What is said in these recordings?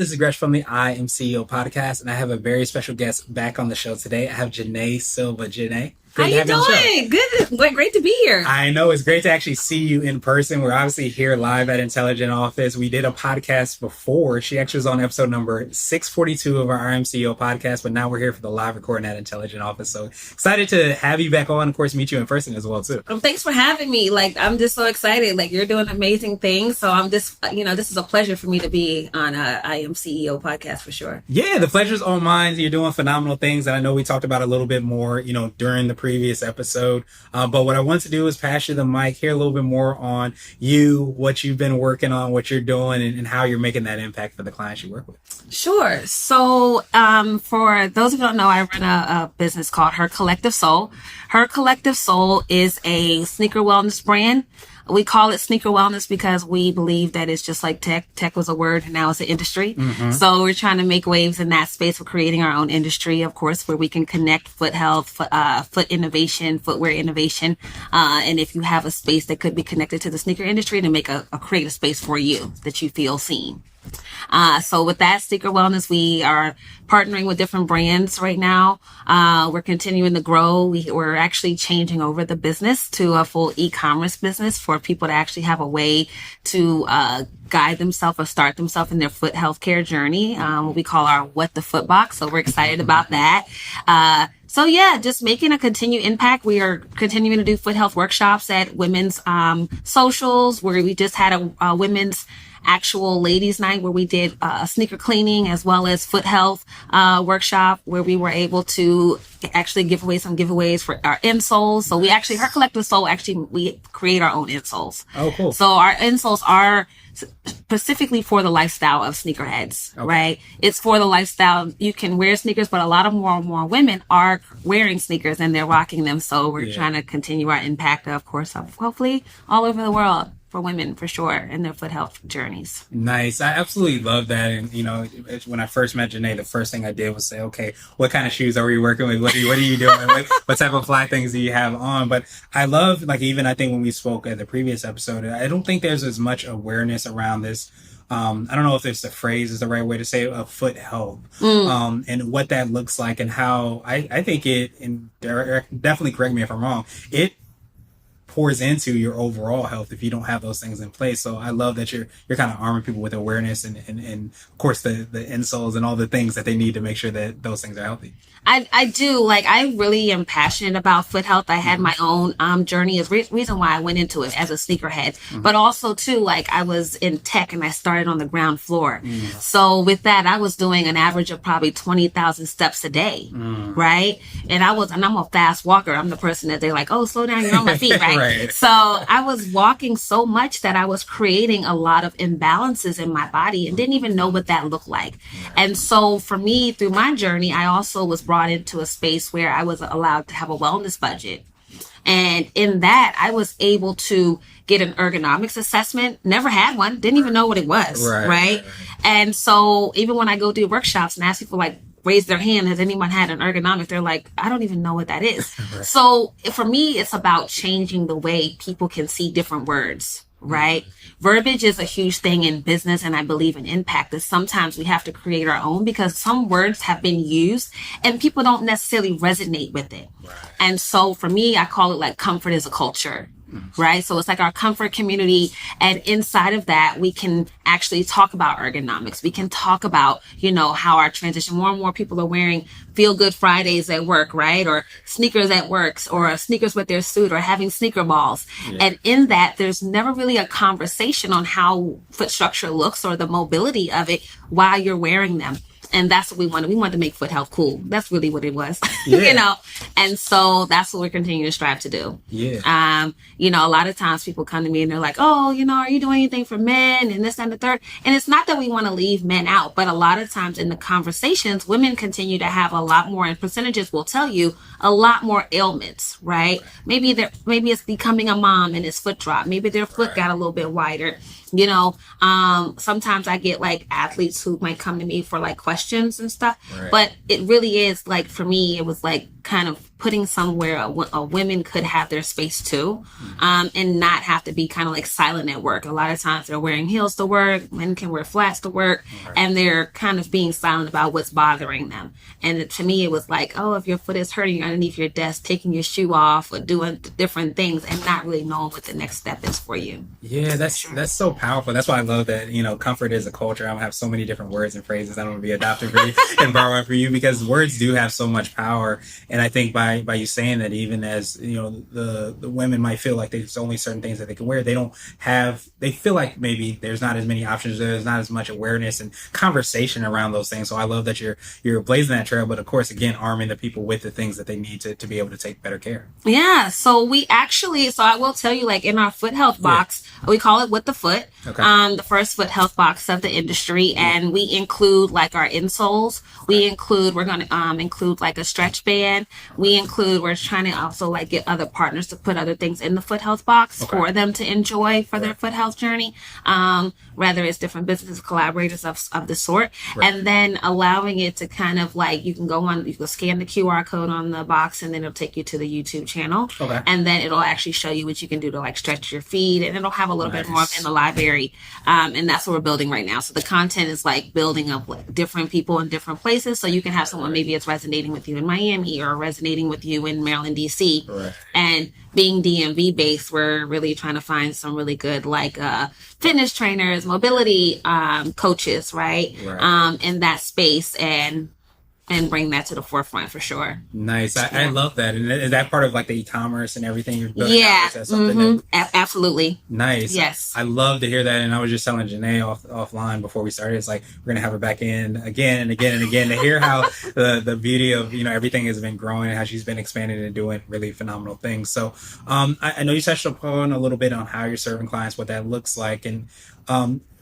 This is Gresh from the I Am CEO podcast, and I have a very special guest back on the show today. I have JeNay Silva. JeNay, How great to you have you on the show. doing? Good. Great to be here. I know it's great to actually see you in person. We're obviously here live at Intelligent Office. We did a podcast before. She actually was on episode number 642 of our IMCO podcast, but now we're here for the live recording at Intelligent Office. So excited to have you back on, of course, meet you in person as well, too. Thanks for having me. I'm just so excited. You're doing amazing things. So I'm just, this is a pleasure for me to be on I Am CEO podcast for sure. Yeah, the pleasure's all mine. You're doing phenomenal things. And I know we talked about a little bit more, during the previous episode. But what I want to do is pass you the mic, hear a little bit more on you, what you've been working on, what you're doing, and how you're making that impact for the clients you work with. Sure. So for those of you who don't know, I run a business called Her Collective Soul. Her Collective Soul is a sneaker wellness brand. We call it sneaker wellness because we believe that it's just like tech. Tech was a word, and now it's an industry. Mm-hmm. So we're trying to make waves in that space. We're creating our own industry, of course, where we can connect foot health, foot innovation, footwear innovation. And if you have a space that could be connected to the sneaker industry, to create a space for you that you feel seen. So with that sneaker wellness, we are partnering with different brands right now. We're continuing to grow. We're actually changing over the business to a full e-commerce business for people to actually have a way to guide themselves or start themselves in their foot healthcare journey. What we call our What the Foot Box. So we're excited about that. So yeah, just making a continued impact. We are continuing to do foot health workshops at women's socials, where we just had a women's actual ladies night where we did sneaker cleaning as well as foot health workshop, where we were able to actually give away some giveaways for our insoles. So we actually, Her Collective Soul, we create our own insoles. Oh, cool. So our insoles are specifically for the lifestyle of sneakerheads, okay. Right? It's for the lifestyle. You can wear sneakers, but a lot of more women are wearing sneakers and they're rocking them. So we're trying to continue our impact, of course, hopefully all over the world, for women, for sure, in their foot health journeys. Nice. I absolutely love that. And, when I first met JeNay, the first thing I did was say, okay, what kind of shoes are we working with? What are you doing? What type of fly things do you have on? But I love, even I think when we spoke at the previous episode, I don't think there's as much awareness around this. I don't know if it's the phrase is the right way to say it, of foot health, and what that looks like, and how I think it, and definitely correct me if I'm wrong, it pours into your overall health if you don't have those things in place. So I love that you're kind of arming people with awareness and of course the insoles and all the things that they need to make sure that those things are healthy. I do. I really am passionate about foot health. I had my own journey, is reason why I went into it as a sneakerhead. Mm-hmm. But also too, I was in tech and I started on the ground floor. Mm. So with that, I was doing an average of probably 20,000 steps a day, right? And I'm a fast walker. I'm the person that they're like, oh, slow down, you're on my feet, right? Right. So I was walking so much that I was creating a lot of imbalances in my body and didn't even know what that looked like. And so for me, through my journey, I also was brought into a space where I was allowed to have a wellness budget. And in that, I was able to get an ergonomics assessment. Never had one. Didn't even know what it was. Right. And so even when I go do workshops and ask people raise their hand, has anyone had an ergonomic? They're like, I don't even know what that is. Right. So for me, it's about changing the way people can see different words. Right? Verbiage is a huge thing in business, and I believe in impact that sometimes we have to create our own because some words have been used and people don't necessarily resonate with it. Right. And so for me, I call it comfort is a culture. Right? So it's our comfort community. And inside of that, we can actually talk about ergonomics. We can talk about, how our transition, more and more people are wearing feel good Fridays at work, right? Or sneakers at work, or sneakers with their suit, or having sneaker balls. Yeah. And in that, there's never really a conversation on how foot structure looks or the mobility of it while you're wearing them. And that's what we wanted. We wanted to make foot health cool. That's really what it was, Yeah. And so that's what we're continuing to strive to do. Yeah. A lot of times people come to me and they're like, oh, are you doing anything for men and this and the third? And it's not that we want to leave men out, but a lot of times in the conversations, women continue to have a lot more, and percentages will tell you, a lot more ailments, right? Maybe it's becoming a mom and his foot dropped. Maybe their foot got a little bit wider. Sometimes I get athletes who might come to me for questions and stuff, but it really is for me, it was kind of putting somewhere a women could have their space too, and not have to be kind of like silent at work. A lot of times they're wearing heels to work, men can wear flats to work, and they're kind of being silent about what's bothering them. And to me, it was like, oh, if your foot is hurting, you're underneath your desk, taking your shoe off or doing different things and not really knowing what the next step is for you. Yeah, that's so powerful. That's why I love that, comfort is a culture. I'm gonna have so many different words and phrases I'm gonna be adopting for you and borrowing for you, because words do have so much power. And I think by you saying that, even as the women might feel like there's only certain things that they can wear, they feel like maybe there's not as many options, there's not as much awareness and conversation around those things. So I love that you're blazing that trail, but of course, again, arming the people with the things that they need to be able to take better care. Yeah. So I will tell you, like in our foot health box, we call it With the Foot. Okay. The first foot health box of the industry. And we include like our insoles. Okay. We're going to include like a stretch band. We're trying to also like get other partners to put other things in the foot health box for them to enjoy for their foot health journey. Whether it's different business collaborators of the sort. Right. And then allowing it to kind of like, you can scan the QR code on the box and then it'll take you to the YouTube channel. Okay. And then it'll actually show you what you can do to like stretch your feet, and it'll have a little bit more in the library. And that's what we're building right now. So the content is like building up like different people in different places. So you can have someone, maybe it's resonating with you in Miami or resonating with you in Maryland, DC. Right. And being DMV based, we're really trying to find some really good like fitness trainers, mobility coaches, right? In that space, and bring that to the forefront for sure. Nice. I love that. And is that part of like the e-commerce and everything you're building? Yeah. Absolutely. Nice. Yes. I love to hear that. And I was just telling JeNay offline before we started, it's like, we're going to have her back in again and again and again to hear how the beauty of, everything has been growing and how she's been expanding and doing really phenomenal things. So, I know you touched upon a little bit on how you're serving clients, what that looks like. And,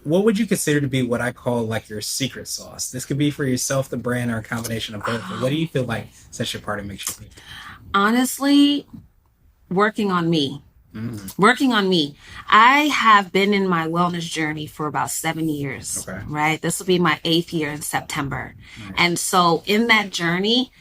what would you consider to be what I call like your secret sauce? This could be for yourself, the brand, or a combination of both. What do you feel like sets you apart and makes you think? Honestly, working on me. Working on me. I have been in my wellness journey for about 7 years, right? This will be my 8th year in September. Nice. And so in that journey,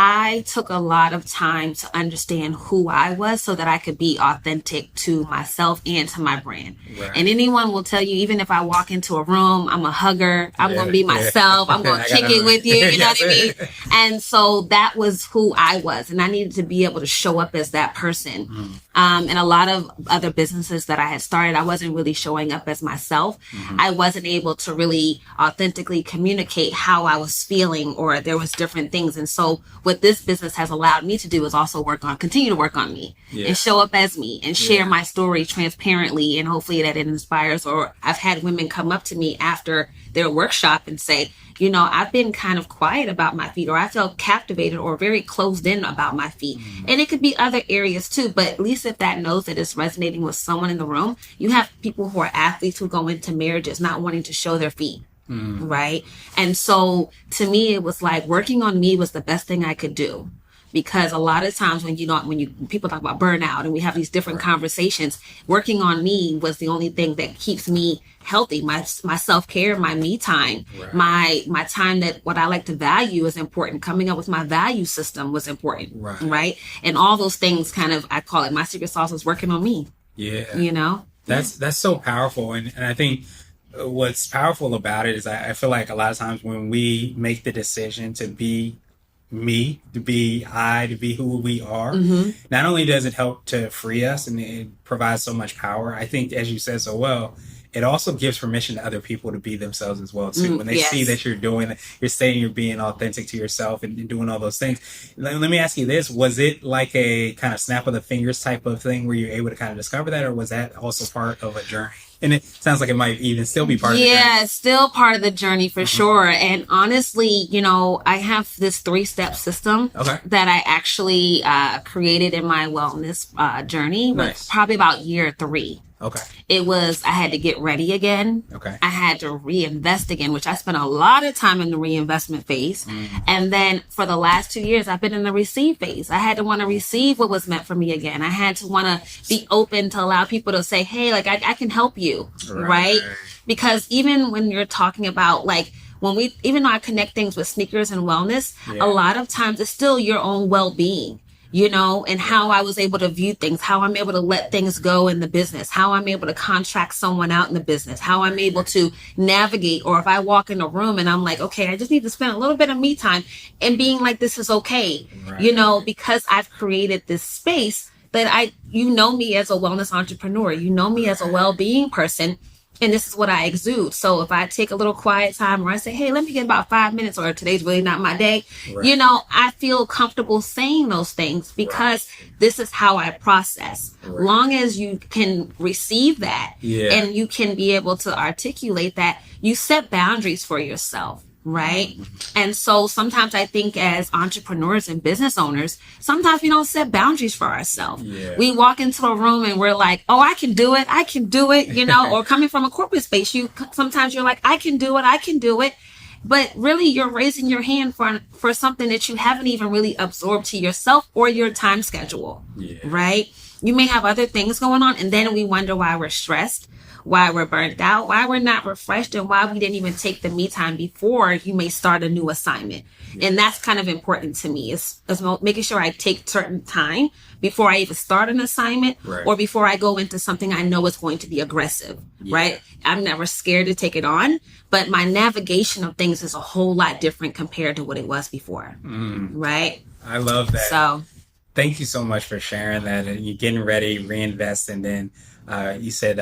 I took a lot of time to understand who I was so that I could be authentic to myself and to my brand. Right. And anyone will tell you, even if I walk into a room, I'm a hugger, I'm going to be myself, I'm going to kick it with you, you know what I mean? And so that was who I was. And I needed to be able to show up as that person. And a lot of other businesses that I had started, I wasn't really showing up as myself. I wasn't able to really authentically communicate how I was feeling, or there was different things. And so what this business has allowed me to do is also continue to work on me and show up as me and share my story transparently. And hopefully that it inspires, or I've had women come up to me after their workshop and say, I've been kind of quiet about my feet, or I felt captivated or very closed in about my feet. And it could be other areas too, but at least if that knows that it's resonating with someone in the room, you have people who are athletes who go into marriages not wanting to show their feet. Right. And so to me, it was like working on me was the best thing I could do. Because a lot of times when people talk about burnout and we have these different conversations, working on me was the only thing that keeps me healthy. My self-care, my me time, my time that what I like to value is important. Coming up with my value system was important. Right. And all those things I call it my secret sauce was working on me. Yeah. That's so powerful. And I think what's powerful about it is I feel like a lot of times when we make the decision to be me, to be who we are, not only does it help to free us and it provides so much power, I think, as you said so well, it also gives permission to other people to be themselves as well too. When they see that you're saying you're being authentic to yourself and doing all those things. Let me ask you this: was it like a kind of snap of the fingers type of thing where you're able to kind of discover that, or was that also part of a journey? And it sounds like it might even still be part of the journey. Yeah, it's still part of the journey for sure. And honestly, I have this 3-step system that I actually created in my wellness journey. Nice. Probably about year 3. Okay. It was, I had to get ready again. Okay. I had to reinvest again, which I spent a lot of time in the reinvestment phase. And then for the last 2 years, I've been in the receive phase. I had to want to receive what was meant for me again. I had to want to be open to allow people to say, hey, like I can help you. Right. Because even when you're talking about even though I connect things with sneakers and wellness, a lot of times it's still your own well-being. and how I was able to view things, how I'm able to let things go in the business, how I'm able to contract someone out in the business, how I'm able to navigate, or if I walk in a room and I'm like, okay, I just need to spend a little bit of me time, and being like, this is okay, because I've created this space that you know me as a wellness entrepreneur, you know me as a well-being person, and this is what I exude. So if I take a little quiet time, or I say, hey, let me get about 5 minutes, or today's really not my day, I feel comfortable saying those things because this is how I process. Long as you can receive that and you can be able to articulate that, you set boundaries for yourself. Right. And so sometimes I think as entrepreneurs and business owners, sometimes we don't set boundaries for ourselves. We walk into a room and we're like, oh, I can do it. I can do it. Or coming from a corporate space, sometimes you're like, I can do it. I can do it. But really, you're raising your hand for something that you haven't even really absorbed to yourself or your time schedule. Right. You may have other things going on, and then we wonder why we're stressed, why we're burnt out, why we're not refreshed, and why we didn't even take the me time before you may start a new assignment. And that's kind of important to me, is making sure I take certain time before I even start an assignment or before I go into something I know is going to be aggressive, right? I'm never scared to take it on, but my navigation of things is a whole lot different compared to what it was before, right? I love that. So thank you so much for sharing that. And you're getting ready, reinvest, and then you said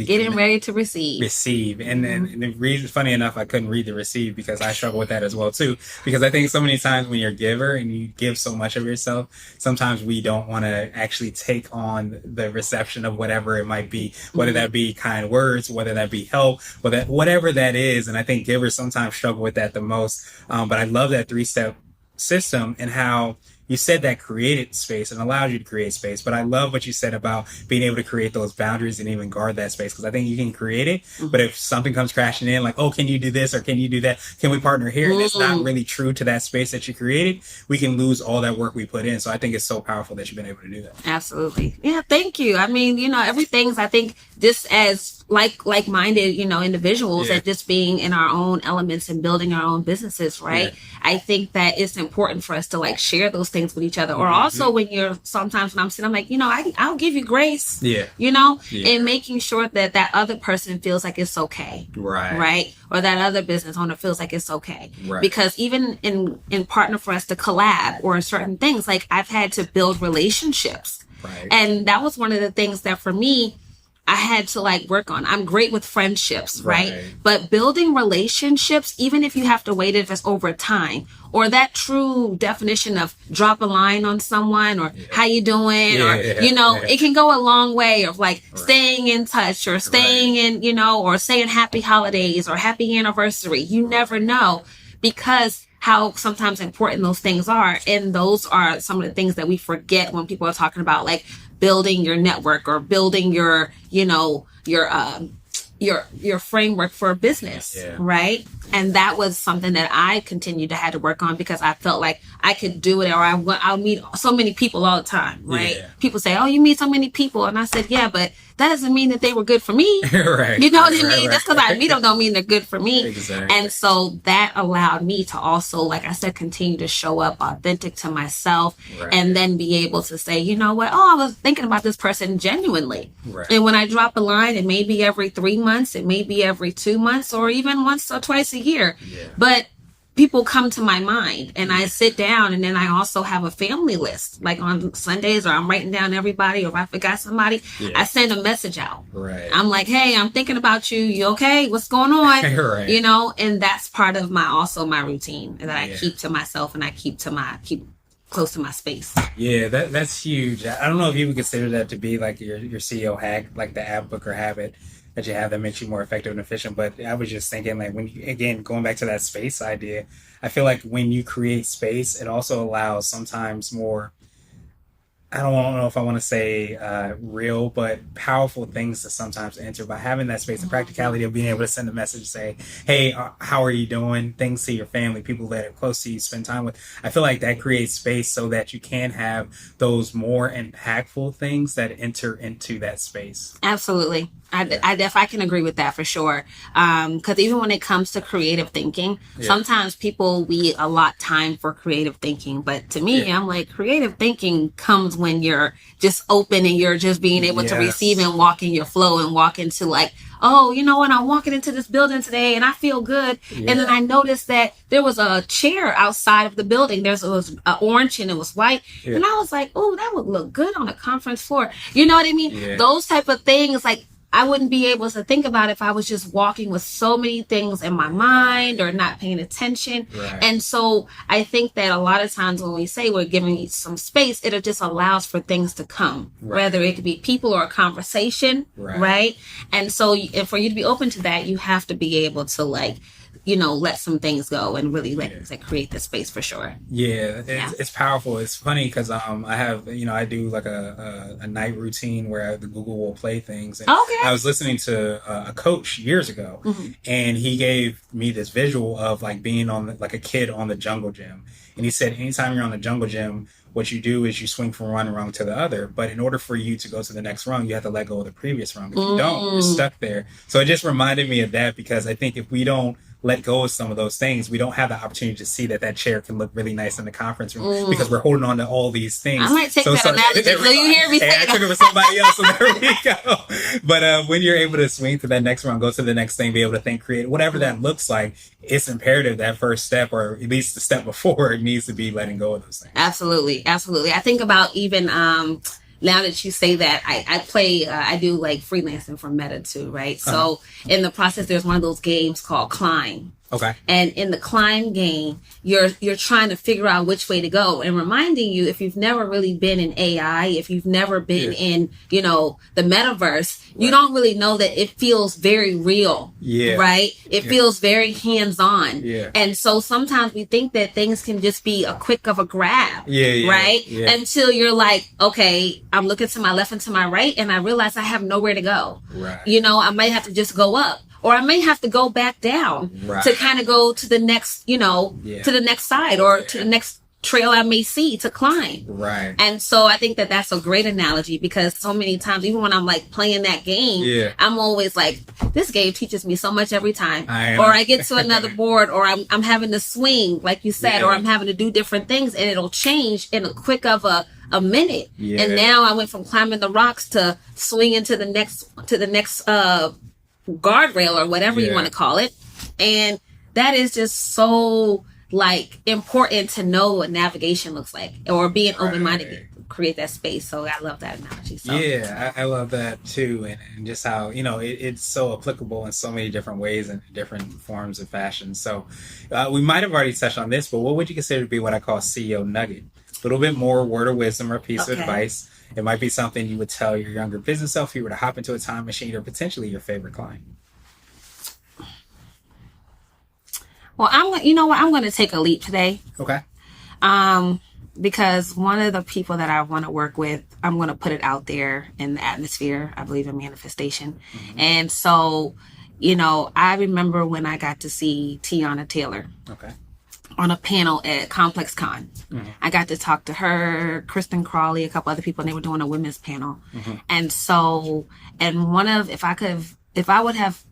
getting ready to receive. And then the reason, funny enough, I couldn't read the receive because I struggle with that as well too. Because I think so many times when you're a giver and you give so much of yourself, sometimes we don't want to actually take on the reception of whatever it might be, whether that be kind words, whether that be help, whatever that is. And I think givers sometimes struggle with that the most. But I love that 3-step system and how you said that created space and allowed you to create space. But I love what you said about being able to create those boundaries and even guard that space, because I think you can create it, but if something comes crashing in like, oh, can you do this or can you do that, can we partner here, and it's not really true to that space that you created, we can lose all that work we put in. So I think it's so powerful that you've been able to do that. Absolutely. Yeah, thank you. I mean, everything's, I think, just as like-minded, individuals, at just being in our own elements and building our own businesses, right? I think that it's important for us to share those things with each other. Or also when sometimes when I'm sitting, I'm like, I'll give you grace, and making sure that other person feels like it's okay. Right. Or that other business owner feels like it's okay. Because even in partner for us to collab or certain things, I've had to build relationships. And that was one of the things that for me, I had to work on. I'm great with friendships, right? But building relationships, even if you have to wait if it's over time, or that true definition of drop a line on someone or how you doing, or, it can go a long way of staying in touch or staying in, or saying happy holidays or happy anniversary. You never know, because how sometimes important those things are. And those are some of the things that we forget when people are talking about building your network or building your framework for a business, right? And that was something that I continued to have to work on, because I felt like I could do it, or I'll meet so many people all the time, right? People say, oh, you meet so many people. And I said, yeah, but that doesn't mean that they were good for me. You know what I mean? Just because I meet them don't mean they're good for me. And so that allowed me to also, like I said, continue to show up authentic to myself, and then be able to say, you know what? Oh, I was thinking about this person genuinely. And when I drop a line, it may be every 3 months, it may be every 2 months, or even once or twice a year. But people come to my mind, and I sit down, and then I also have a family list. On Sundays, or I'm writing down everybody, or if I forgot somebody, I send a message out. I'm like, hey, I'm thinking about you. You okay? What's going on? And that's part of my routine that I keep to myself, and I keep close to my space. Yeah, that's huge. I don't know if you would consider that to be your CEO hack, the app, book, or habit that you have that makes you more effective and efficient. But I was just thinking, when you, again, going back to that space idea, I feel like when you create space, it also allows sometimes more I don't know if I want to say real, but powerful things to sometimes enter by having that space, the practicality of being able to send a message, say, hey, how are you doing? Things to your family, people that are close to you, spend time with. I feel like that creates space so that you can have those more impactful things that enter into that space. Absolutely. I can agree with that for sure. Because even when it comes to creative thinking, sometimes people we allot time for creative thinking. But to me, I'm like, creative thinking comes when you're just open and you're just being able to receive and walk in your flow and walk into like, oh, you know what? I'm walking into this building today and I feel good. And then I noticed that there was a chair outside of the building. There was orange and it was white. And I was like, oh, that would look good on a conference floor. You know what I mean? Those type of things, like, I wouldn't be able to think about it if I was just walking with so many things in my mind or not paying attention. And so I think that a lot of times when we say we're giving some space, it just allows for things to come, whether it could be people or a conversation, right? And so for you to be open to that, you have to be able to like, you know, let some things go and really create the space for sure. It's powerful. It's funny because I have, you know, I do like a night routine where the Google will play things. And I was listening to a coach years ago, and he gave me this visual of like being on like a kid on the jungle gym. And he said, anytime you're on the jungle gym, what you do is you swing from one rung to the other. But in order for you to go to the next rung, you have to let go of the previous rung. If you don't, you're stuck there. So it just reminded me of that because I think if we don't let go of some of those things, we don't have the opportunity to see that chair can look really nice in the conference room because we're holding on to all these things. I might take that analogy. So you hear me say I took it for somebody else, so there we go. But when you're able to swing to that next round, go to the next thing, be able to think, create, whatever that looks like, it's imperative that first step, or at least the step before, it needs to be letting go of those things. Absolutely. I think about even now that you say that, I do like freelancing for Meta too, right? So in the process, there's one of those games called Climb. Okay. And in the Climb game, you're trying to figure out which way to go and reminding you, if you've never really been in AI, if you've never been in, you know, the metaverse, you don't really know that it feels very real. Right? It feels very hands-on. And so sometimes we think that things can just be a quick of a grab. Right? Until you're like, okay, I'm looking to my left and to my right and I realize I have nowhere to go. You know, I might have to just go up. Or I may have to go back down to kind of go to the next, you know, to the next side or to the next trail I may see to climb. And so I think that that's a great analogy because so many times, even when I'm like playing that game, I'm always like, this game teaches me so much every time. Or I get to another board or I'm having to swing, like you said, or I'm having to do different things and it'll change in a quick of a minute. And now I went from climbing the rocks to swinging to the next guardrail or whatever you want to call it. And that is just so like important to know what navigation looks like or being open-minded to create that space. So I love that analogy. So. I love that too. And just how, you know, it's so applicable in so many different ways and different forms of fashion. So we might have already touched on this, but what would you consider to be what I call CEO Nugget? A little bit more word of wisdom or piece of advice. It might be something you would tell your younger business self if you were to hop into a time machine or potentially your favorite client. Well, you know what? I'm going to take a leap today. Okay. Because one of the people that I want to work with, I'm going to put it out there in the atmosphere. I believe in manifestation. And so, you know, I remember when I got to see Tiana Taylor. On a panel at Complex Con. I got to talk to her, Kristen Crawley, a couple other people, and they were doing a women's panel. And so, if I would have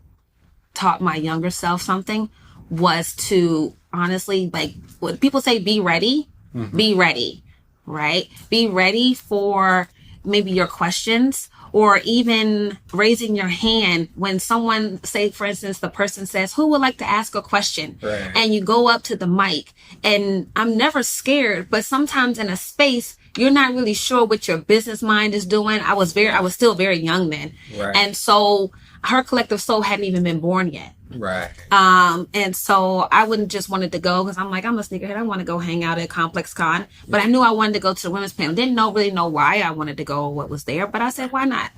taught my younger self something, was to honestly, like, when people say be ready, be ready, right? Be ready for maybe your questions or even raising your hand when someone, say, for instance, the person says, who would like to ask a question? And you go up to the mic. And I'm never scared, but sometimes in a space, you're not really sure what your business mind is doing. I was still very young then. And so her collective soul hadn't even been born yet. And so I wouldn't just wanted to go because I'm like, I'm a sneakerhead. I want to go hang out at Complex Con. But I knew I wanted to go to the women's panel. Didn't really know why I wanted to go or what was there. But I said, why not?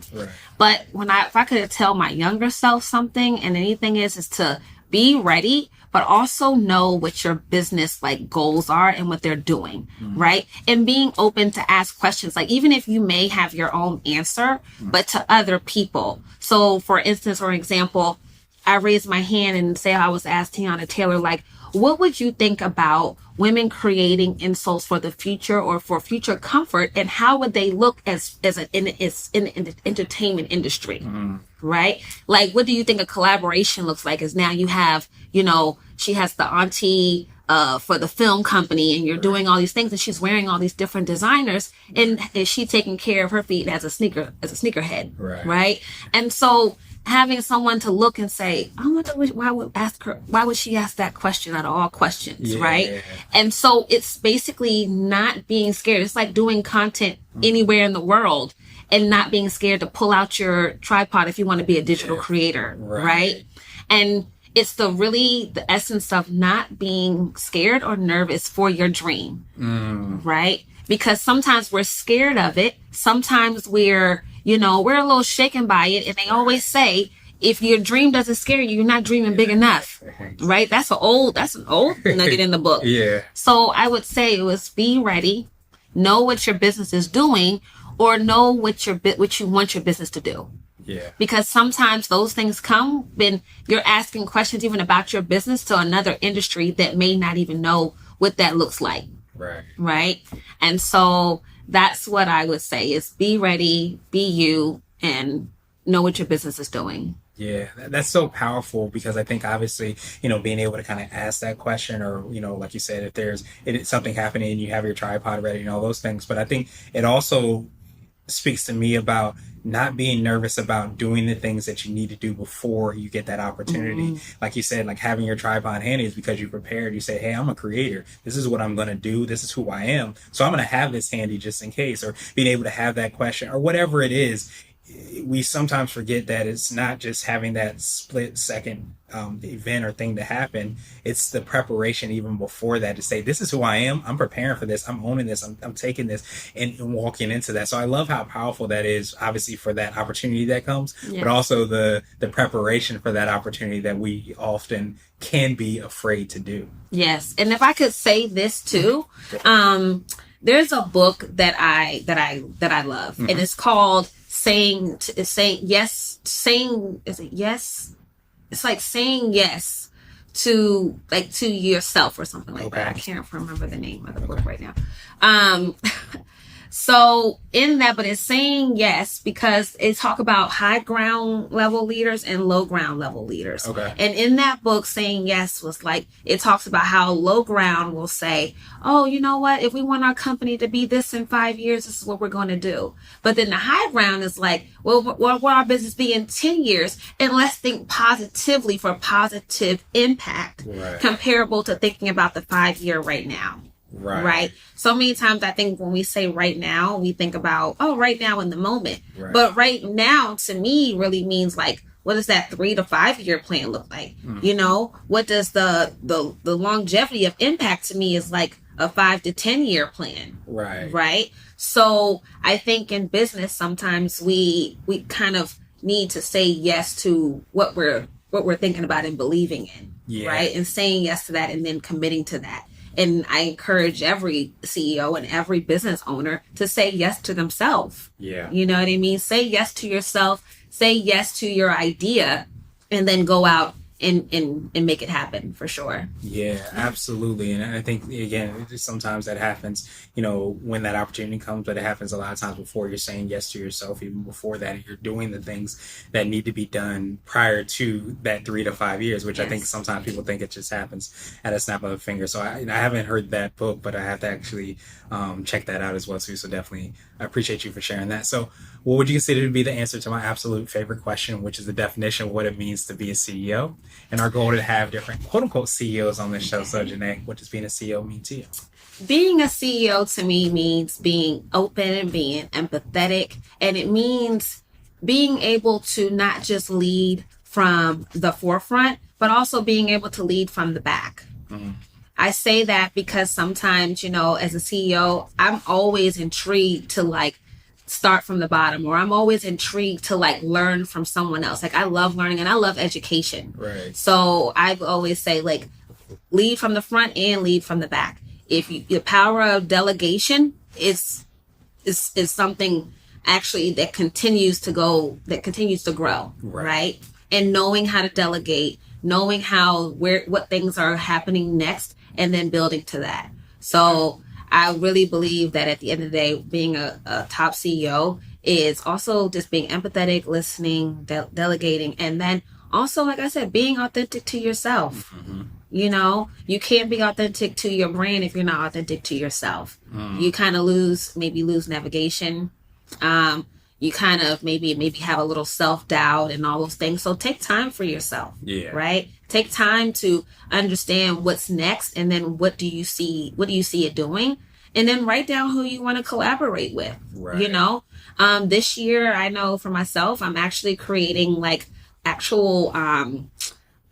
But if I could tell my younger self something, and anything is to be ready, but also know what your business like goals are and what they're doing, right? And being open to ask questions, like even if you may have your own answer, but to other people. So for instance, or example, I raised my hand and say I was asked Tiana Taylor, like, what would you think about women creating insoles for the future or for future comfort, and how would they look as in the entertainment industry, right? Like, what do you think a collaboration looks like? Is now you have, she has the auntie for the film company, and you're doing all these things, and she's wearing all these different designers, and is she taking care of her feet as a sneakerhead, right? And so having someone to look and say, I wonder why would she ask that question out of all questions, right? And so it's basically not being scared. It's like doing content anywhere in the world and not being scared to pull out your tripod if you want to be a digital creator, right? And it's the essence of not being scared or nervous for your dream, right? Because sometimes we're scared of it. Sometimes we're a little shaken by it. And they always say, if your dream doesn't scare you, you're not dreaming big enough, right? That's an old nugget in the book. So I would say it was be ready, know what your business is doing, or know what you want your business to do. Because sometimes those things come when you're asking questions even about your business to another industry that may not even know what that looks like. Right. And so that's what I would say is be ready, be you, and know what your business is doing. Yeah, that's so powerful, because I think obviously, being able to kind of ask that question, or, like you said, if there's something happening and you have your tripod ready and all those things. But I think it also speaks to me about not being nervous about doing the things that you need to do before you get that opportunity. Like you said, like having your tripod handy is because you prepared. You say, hey, I'm a creator. This is what I'm going to do. This is who I am. So I'm going to have this handy just in case, or being able to have that question or whatever it is. We sometimes forget that it's not just having that split second event or thing to happen. It's the preparation even before that to say, this is who I am. I'm preparing for this. I'm owning this. I'm taking this and walking into that. So I love how powerful that is, obviously, for that opportunity that comes, but also the preparation for that opportunity that we often can be afraid to do. Yes. And if I could say this too, there's a book that I love, and it's called saying yes to yourself or something like that. I can't remember the name of the book right now. So in that, but it's saying yes because it talk about high ground level leaders and low ground level leaders. And in that book, saying yes was like, it talks about how low ground will say, oh, you know what? If we want our company to be this in 5 years, this is what we're going to do. But then the high ground is like, well, what will our business be in 10 years? And let's think positively for positive impact, comparable to thinking about the 5-year right now. Right. So many times I think when we say right now, we think about, right now in the moment. But right now to me really means like, what does that 3 to 5 year plan look like? What does the longevity of impact to me is like a 5 to 10 year plan. Right. So I think in business, sometimes we kind of need to say yes to what we're thinking about and believing in. Right. And saying yes to that and then committing to that. And I encourage every CEO and every business owner to say yes to themselves. You know what I mean? Say yes to yourself, say yes to your idea, and then go out and make it happen for sure. Yeah, absolutely. And I think, again, sometimes that happens, when that opportunity comes, but it happens a lot of times before you're saying yes to yourself, even before that, and you're doing the things that need to be done prior to that 3 to 5 years, which I think sometimes people think it just happens at a snap of a finger. So I haven't heard that book, but I have to actually check that out as well too. So definitely, I appreciate you for sharing that. So what would you consider to be the answer to my absolute favorite question, which is the definition of what it means to be a CEO? And our goal to have different quote unquote CEOs on this show. So JeNay, what does being a CEO mean to you? Being a CEO to me means being open and being empathetic. And it means being able to not just lead from the forefront, but also being able to lead from the back. I say that because sometimes, as a CEO, I'm always intrigued to start from the bottom, or I'm always intrigued to learn from someone else. I love learning and I love education. So I always say lead from the front and lead from the back. If you, the power of delegation is something actually that continues to grow, right? And knowing how to delegate, knowing what things are happening next, and then building to that. So I really believe that at the end of the day, being a top CEO is also just being empathetic, listening, delegating, and then also, like I said, being authentic to yourself. You know, you can't be authentic to your brand if you're not authentic to yourself. You kind of lose navigation. You kind of maybe have a little self-doubt and all those things. So take time for yourself, right? Take time to understand what's next, and then what do you see it doing? And then write down who you want to collaborate with, you know? This year, I know for myself, I'm actually creating like actual,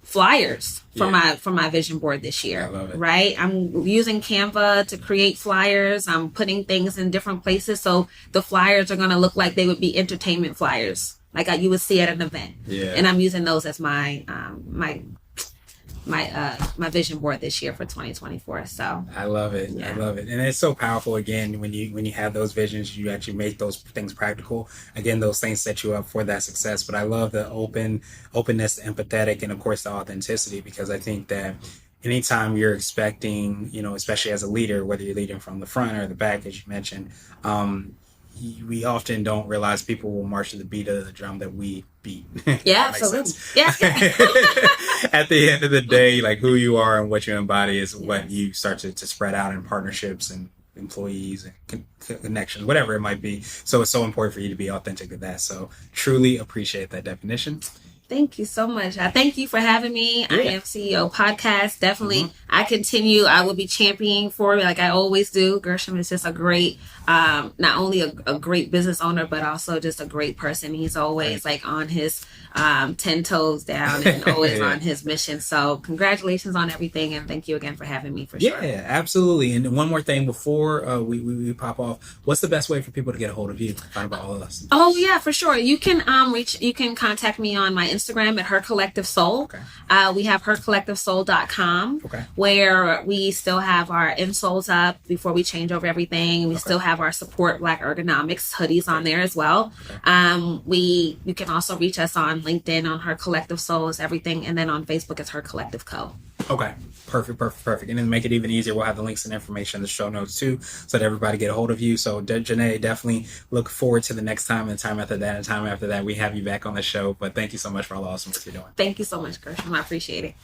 flyers for my vision board this year. I love it. Right? I'm using Canva to create flyers. I'm putting things in different places, so the flyers are going to look like they would be entertainment flyers, like you would see at an event. And I'm using those as my my vision board this year for 2024. So I love it. I love it. And it's so powerful, again, when you have those visions, you actually make those things practical. Again, those things set you up for that success. But I love the openness, empathetic, and of course the authenticity, because I think that anytime you're expecting, especially as a leader, whether you're leading from the front or the back, as you mentioned, we often don't realize people will march to the beat of the drum that we beat. Yeah, absolutely. Yeah. At the end of the day, like, who you are and what you embody is what you start to spread out in partnerships and employees and connections, whatever it might be. So it's so important for you to be authentic to that. So truly appreciate that definition. Thank you so much. I thank you for having me. I am CEO podcast. Definitely. I will be championing for it like I always do. Gershom is just a great, not only a great business owner, but also just a great person. He's always like on his 10 toes down and always on his mission. So congratulations on everything. And thank you again for having me, for sure. Yeah, absolutely. And one more thing before we pop off, what's the best way for people to get a hold of you, find about all of us? Oh yeah, for sure. You can contact me on my Instagram at Her Collective Soul. We have hercollectivesoul.com, where we still have our insoles up before we change over everything. We still have our Support Black Ergonomics hoodies on there as well. You can also reach us on LinkedIn on Her Collective Soul is everything, and then on Facebook it's Her Collective Co. Okay. Perfect. And then make it even easier, we'll have the links and information in the show notes too, so that everybody get a hold of you. So JeNay, definitely look forward to the next time and time after that we have you back on the show. But thank you so much for all the awesome work you're doing. Thank you so much, Gershom. I appreciate it.